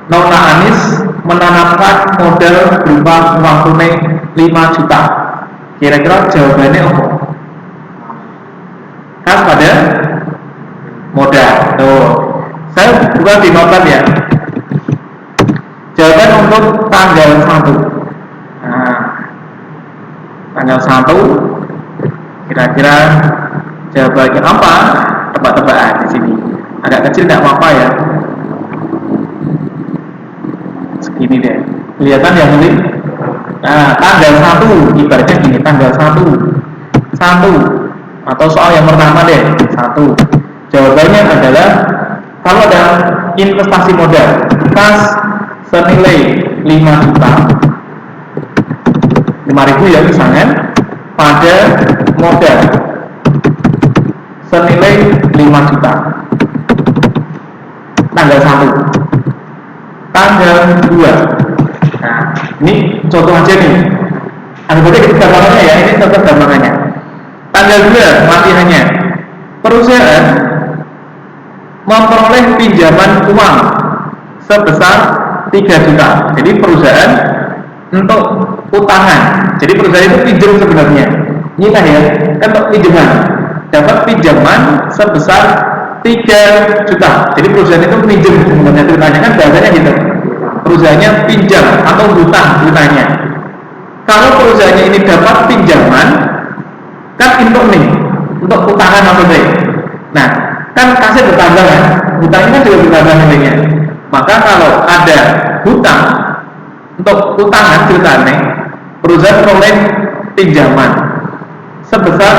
Nona Anis menanamkan modal berupa uang tunai 5 juta. Kira-kira jawabannya apa? Kas pada modal. Tuh, saya bukan di notat ya. Jawaban untuk tanggal 1. Nah, tanggal 1 kira-kira jawabannya apa? Tebak-tebakan di sini. Agak kecil tidak apa-apa ya. Segini deh. Kelihatan ya mungkin? Nah, tanggal 1 ibaratnya gini, tanggal 1 atau soal yang pertama deh, 1. Jawabannya adalah kalau ada investasi modal kas senilai 5 juta 5.000 ya misalnya pada modal senilai 5 juta tanggal 1. Tanggal 2. Nah, ini contoh aja nih. Anggapnya kita gambarannya ya, ini contoh gambarannya. Tanggal 2 latihannya. Perusahaan memperoleh pinjaman uang sebesar 3 juta. Jadi perusahaan untuk utangan. Jadi perusahaan itu pinjam sebenarnya. Ini kan ya, kan untuk pinjaman. Dapat pinjaman sebesar 3 juta. Jadi perusahaan itu pinjam sebenarnya, ceritanya kan bahasanya gitu. Perusahaannya pinjam atau hutangnya. Kalau perusahaannya ini dapat pinjaman, kan untuk utangan apa nih? Nah, kan kasih bertambah kan, hutangnya kan juga bertambah nilainya. Maka kalau ada hutang untuk utangan ceritanya, perusahaan peroleh pinjaman sebesar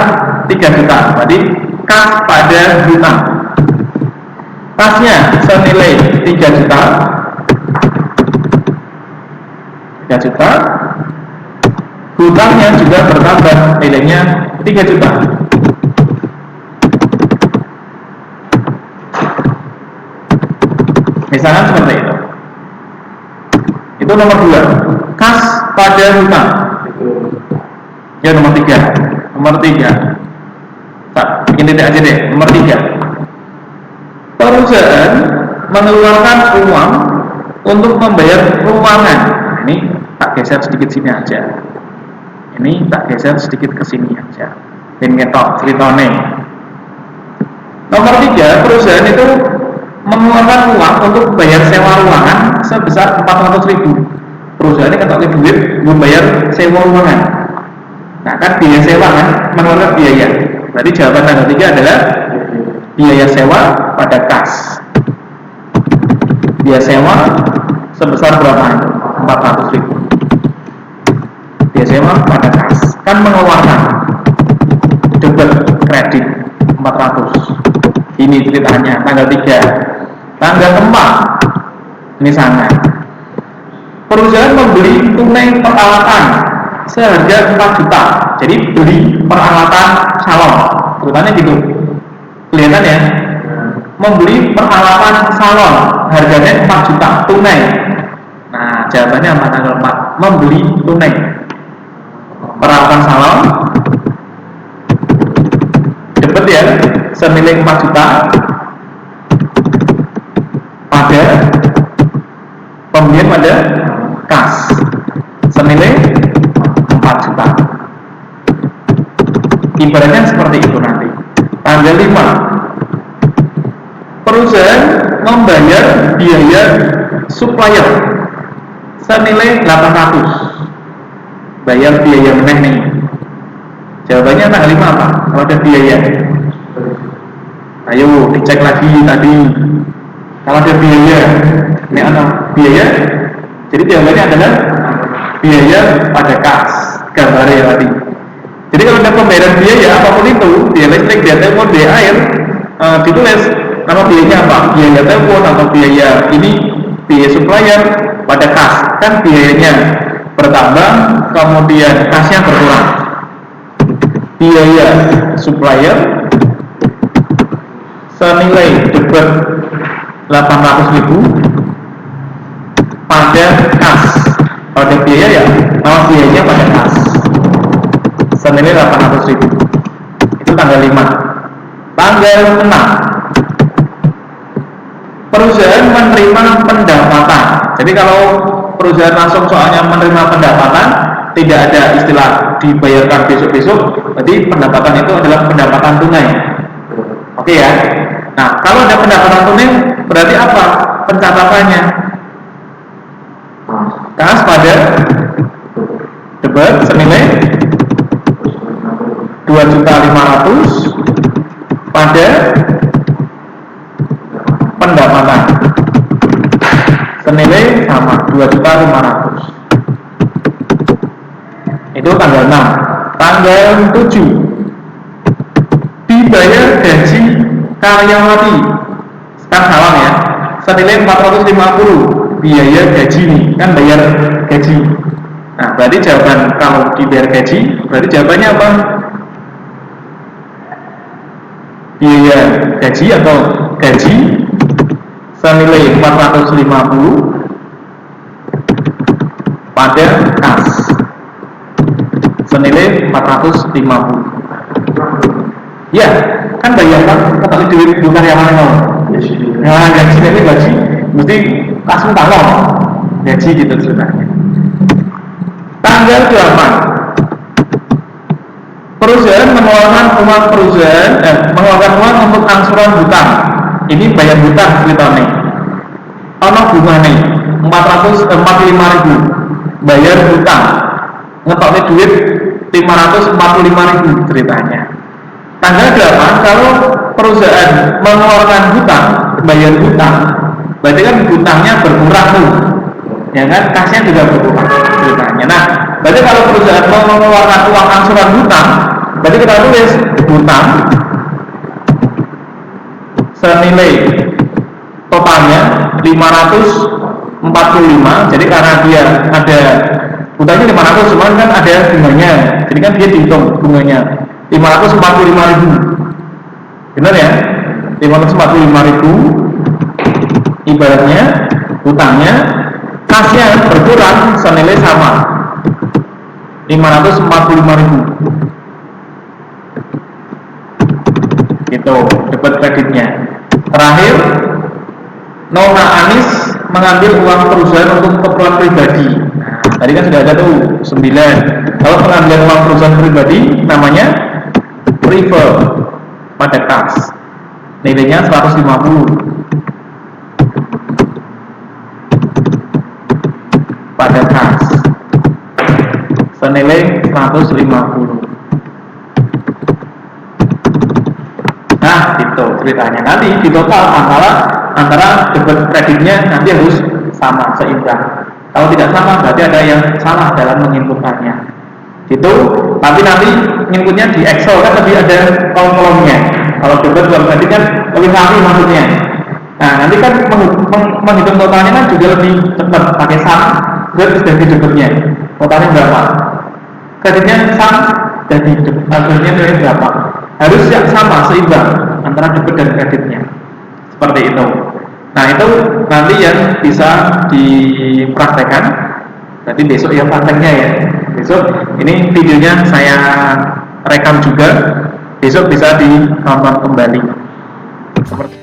3 juta. Berarti kas pada hutang. Kasnya senilai 3 juta. 3 juta, hutangnya juga bertambah, nilainya 3 juta. Misalkan seperti itu. Itu nomor 2, kas pada hutang. Ya, nomor 3. Nomor 3. Bikin titik aja deh. Nomor 3. Perusahaan mengeluarkan uang untuk membayar ruangan. Ini tak geser sedikit sini aja. Ini tak geser sedikit ke sini aja. Ben ngetok ceritane. Nomor 3, perusahaan itu mengeluarkan uang untuk bayar sewa ruangan sebesar 400.000. Perusahaan ini ketok duit membayar sewa ruangan. Nah, kan biaya sewa kan mengeluarkan biaya. Berarti jawaban tanggal 3 adalah biaya sewa pada kas. Biaya sewa sebesar berapa? 400.000. Biaya sewa pada kas kan mengeluarkan debit kredit 400. Ini ceritanya tanggal 3. Tanggal 4 ini sangat. Perusahaan membeli tunai peralatan seharga 4 juta. Jadi beli peralatan salon, ceritanya gitu. Kelihatan ya? Membeli peralatan salon harganya 4 juta tunai. Nah, jawabannya apa tanggal 4? Membeli tunai peralatan salon debit ya, senilai 4 juta pada pembelian pada kas senilai 4 juta. Ibaratnya seperti itu nanti. Tanggal 5, perusahaan membayar biaya supplier senilai 800. Bayar biaya meneh nih. Jawabannya tanggal 5 apa? Kalau ada biaya, ayo dicek lagi tadi. Kalau ada biaya, ini ada biaya. Jadi jawabannya adalah biaya pada kas, gambarnya tadi. Jadi kalau ada pembayaran biaya apapun itu, biaya listrik, biaya telepon, biaya air, ditulis nama biayanya apa? Biaya telepon atau biaya ini biaya supplier pada kas, kan biayanya bertambah, kemudian kasnya berkurang. Biaya supplier senilai debit 800.000 pada kas. Pada biaya ya, nama biayanya pada kas senilai 800.000. Itu tanggal 5. Tanggal 6, perusahaan menerima pendapatan. Jadi kalau perusahaan langsung soalnya menerima pendapatan, tidak ada istilah dibayarkan besok-besok, berarti pendapatan itu adalah pendapatan tunai. Oke ya. Nah, kalau ada pendapatan tunai, berarti apa pencatatannya? Kas pada debit senilai 2.500.000 pada pendapatan senilai sama 2.500.000. Itu tanggal 6. Tanggal 7, dibayar gaji karyawati. Sekarang salam ya, senilai 450. Biaya gaji nih, kan bayar gaji. Nah, berarti jawaban kalau dibayar gaji, berarti jawabannya apa? Biaya gaji atau gaji senilai 450 pada kas senilai 450. Ya, kan bayarkan kata duit bukan yang mana. Nah, gaji ini gaji mesti langsung tanggal gaji gitu sebenarnya. Tanggal 8, perusahaan mengeluarkan uang untuk angsuran hutang. Ini bayar hutang kita nih. Ono bunga nih 445.000 bayar hutang. Ngetoknya duit 545.000 ceritanya. Tanggal 8, kalau perusahaan mengeluarkan hutang, bayar hutang, berarti kan hutangnya berkurang tuh, ya kan, kasnya juga berkurang ceritanya. Nah, berarti kalau perusahaan mau mengeluarkan uang angsuran hutang, berarti kita tulis hutang senilai totalnya 545.000 45, jadi karena dia ada hutangnya 500, cuman kan ada bunganya, jadi kan dia dihitung bunganya 545.000, benar ya? 545.000 ibaratnya hutangnya, kasnya berkurang senilai sama 545.000 gitu debit kreditnya. Terakhir, Nona Anis mengambil uang perusahaan untuk keperluan pribadi. Nah, tadi kan sudah ada tuh 9. Kalau pengambilan uang perusahaan pribadi namanya prefer pada kas, nilainya 150 pada kas senilai 150. Nah, itu ceritanya. Nanti di total antara debit kreditnya nanti harus sama, seimbang. Kalau tidak sama berarti ada yang salah dalam menginputkannya. Itu nanti inputnya di Excel kan lebih ada kolom-kolomnya. Kalau debit uang kredit kan lebih rapi maksudnya. Nah, nanti kan menghitung totalnya kan juga lebih cepat pakai sum sudah di debitnya. Totalnya berapa? Kreditnya sum jadi hasilnya berapa? Harus yang sama, seimbang antara debit dan kreditnya, seperti itu. Nah, itu nanti yang bisa dipraktekkan. Berarti besok ya prakteknya ya. Besok ini videonya saya rekam juga. Besok bisa ditonton kembali. Seperti